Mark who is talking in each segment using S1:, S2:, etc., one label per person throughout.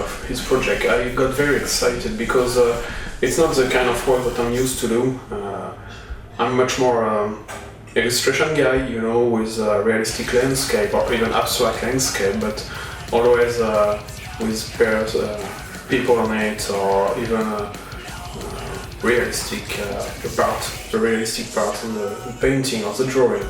S1: of his project, I got very excited because it's not the kind of work that I'm used to do. I'm much more illustration guy, you know, with realistic landscape or even abstract landscape, but always with people on it, or even realistic the realistic part in the painting or the drawing.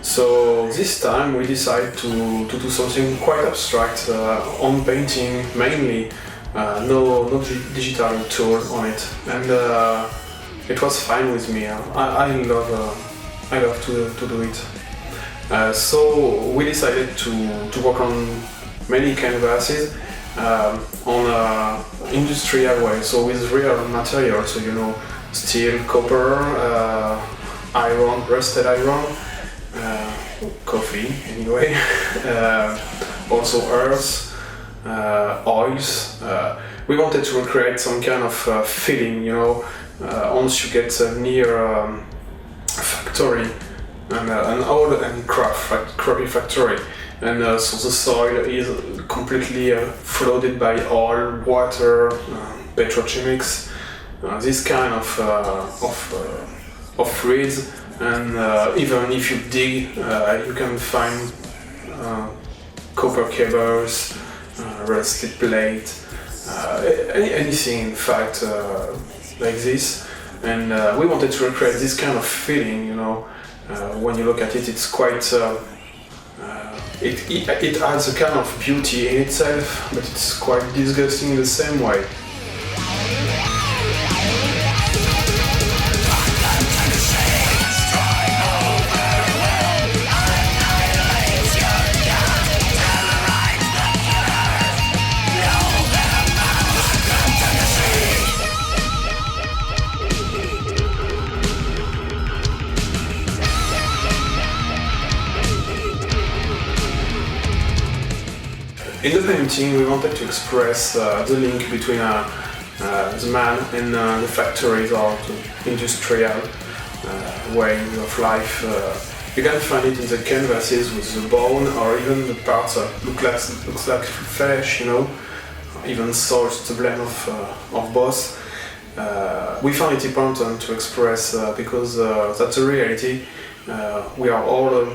S1: So this time we decided to do something quite abstract on painting mainly, no digital tool on it, and it was fine with me. I love to do it. So we decided to work on many canvases on an industrial way, so with real materials, so you know, steel, copper, iron, rusted iron, coffee anyway, also earth, oils. We wanted to recreate some kind of feeling, you know, once you get near a factory, and an old and crafty factory, and so the soil is completely flooded by oil, water, petrochemics, this kind of fluids, and even if you dig, you can find copper cables, rusted plate, anything in fact like this. And we wanted to recreate this kind of feeling, you know. When you look at it, it's quite it adds a kind of beauty in itself, but it's quite disgusting in the same way. In the painting, we wanted to express the link between the man and the factories or the industrial way of life. You can find it in the canvases with the bone, or even the parts that looks like flesh, you know, even salt, the blend of both. We found it important to express because that's a reality. We are all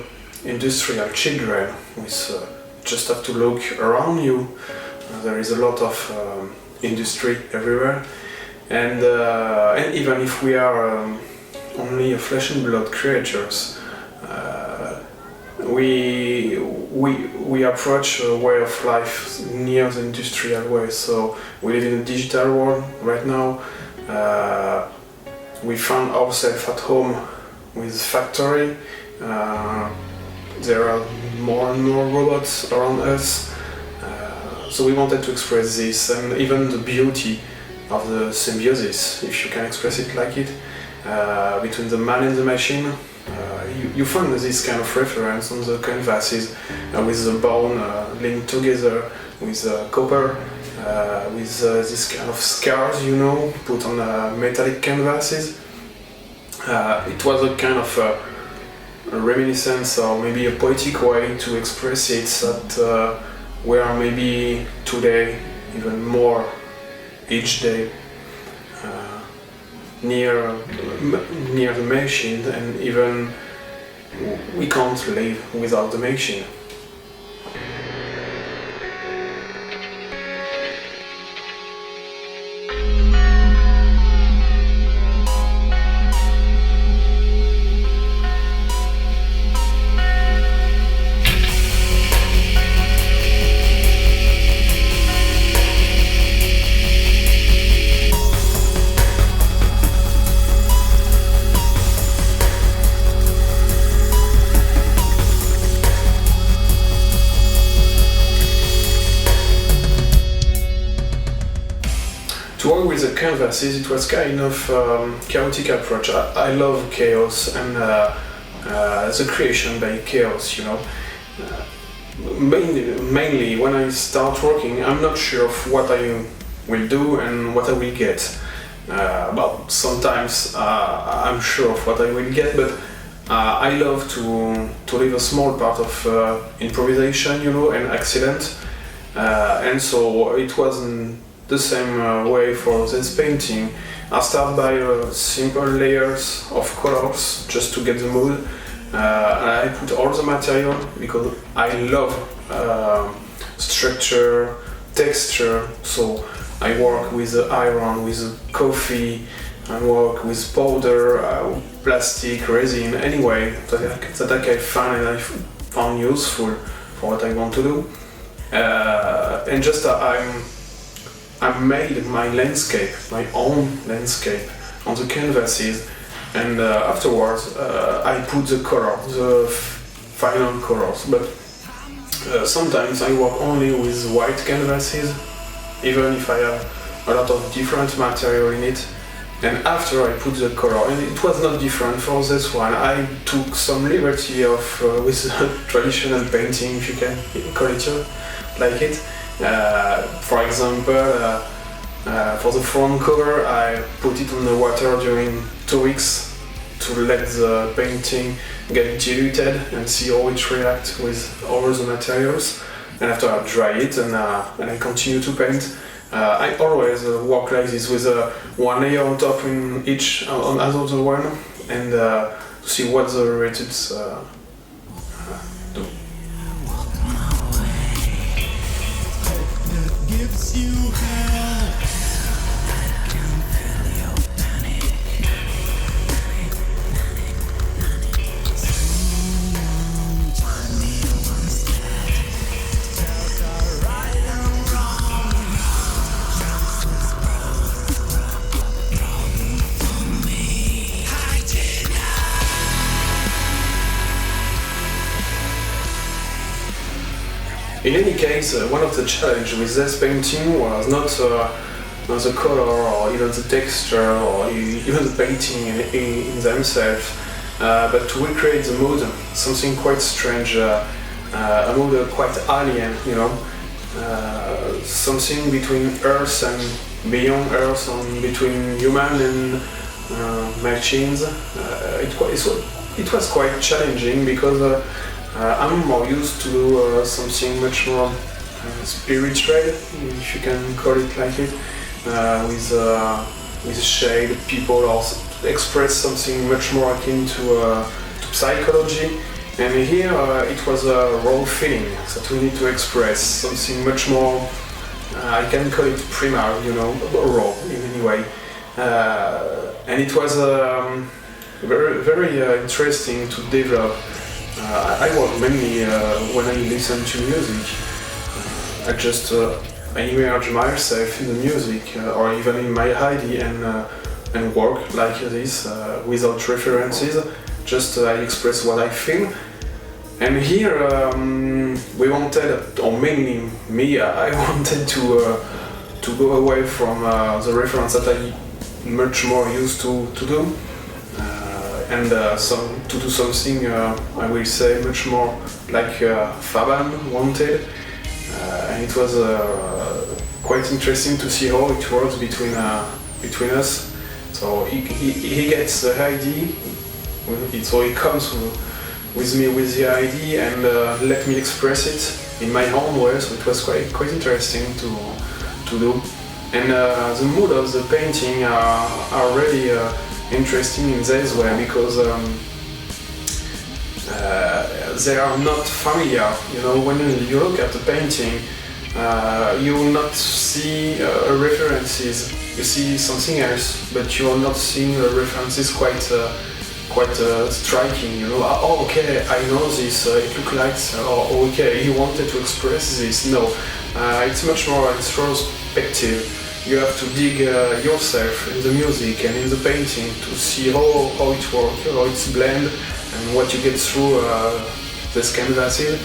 S1: industrial children with just have to look around you. There is a lot of industry everywhere, and even if we are only flesh and blood creatures, we approach a way of life near the industrial way. So we live in a digital world right now. We found ourselves at home with factory. There are more and more robots around us, so we wanted to express this, and even the beauty of the symbiosis, if you can express it like it, between the man and the machine. You find this kind of reference on the canvases, with the bone linked together with copper, with this kind of scars, you know, put on metallic canvases. It was a kind of a reminiscence, or maybe a poetic way to express it, that we are maybe today even more each day near the machine, and even we can't live without the machine. To work with the canvases, it was kind of chaotic approach. I love chaos and the creation by chaos, you know. Mainly when I start working, I'm not sure of what I will do and what I will get. Well, sometimes I'm sure of what I will get, but I love to leave a small part of improvisation, you know, and accident. And so it wasn't the same way for this painting. I start by simple layers of colors just to get the mood. And I put all the material because I love structure, texture. So I work with iron, with coffee, I work with powder, plastic, resin, anyway that I can find and I found useful for what I want to do. And just I made my landscape, my own landscape on the canvases, and afterwards I put the color, the final colors. But sometimes I work only with white canvases, even if I have a lot of different material in it. And after I put the color, and it was not different for this one. I took some liberty with traditional painting, if you can call it like it. For example, for the front cover, I put it on the water during 2 weeks to let the painting get diluted and see how it reacts with all the materials. And after I dry it and I continue to paint. I always work like this with one layer on top in each another one, and to see what the results do. In any case, one of the challenges with this painting was not the color or even the texture or even the painting in themselves, but to recreate the mood, something quite strange, a mood quite alien, you know, something between Earth and beyond Earth, and between human and machines. It was quite challenging because I'm more used to do something much more spiritual, if you can call it like it, with shade, people, or express something much more akin to psychology. And here it was a raw feeling that we need to express, something much more, I can call it primal, you know, raw in any way. And it was very, very interesting to develop. I work mainly when I listen to music. I just I immerse myself in the music or even in my ID and work like this without references. Just I express what I feel. And here we wanted, or mainly me, I wanted to go away from the reference that I much more used to do. And to do something, I will say, much more like Faban wanted. And it was quite interesting to see how it works between us. So he gets the idea, so he comes with me with the idea and let me express it in my own way. So it was quite interesting to do. And the mood of the painting are really interesting in this way because they are not familiar. You know, when you look at the painting, you will not see references. You see something else, but you are not seeing the references quite striking. You know, oh, okay, I know this. It looks like, oh, okay, he wanted to express this. No, it's much more introspective. You have to dig yourself in the music and in the painting to see how it works, how it's blend, and what you get through this canvases.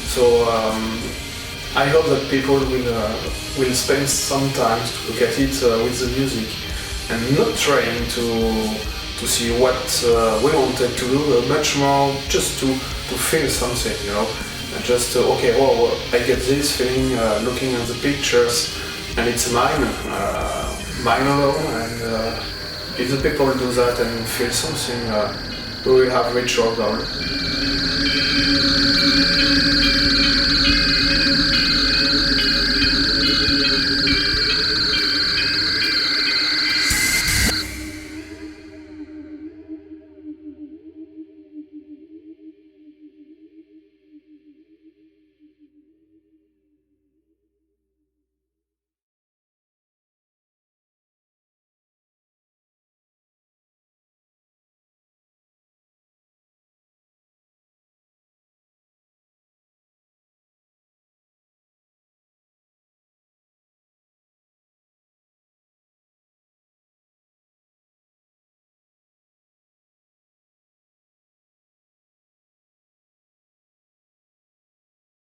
S1: So I hope that people will spend some time to look at it with the music and not trying to see what we wanted to do, but much more just to feel something, you know. Just okay, well, I get this feeling looking at the pictures. And it's mine alone, and if the people do that and feel something, we will have reached our goal.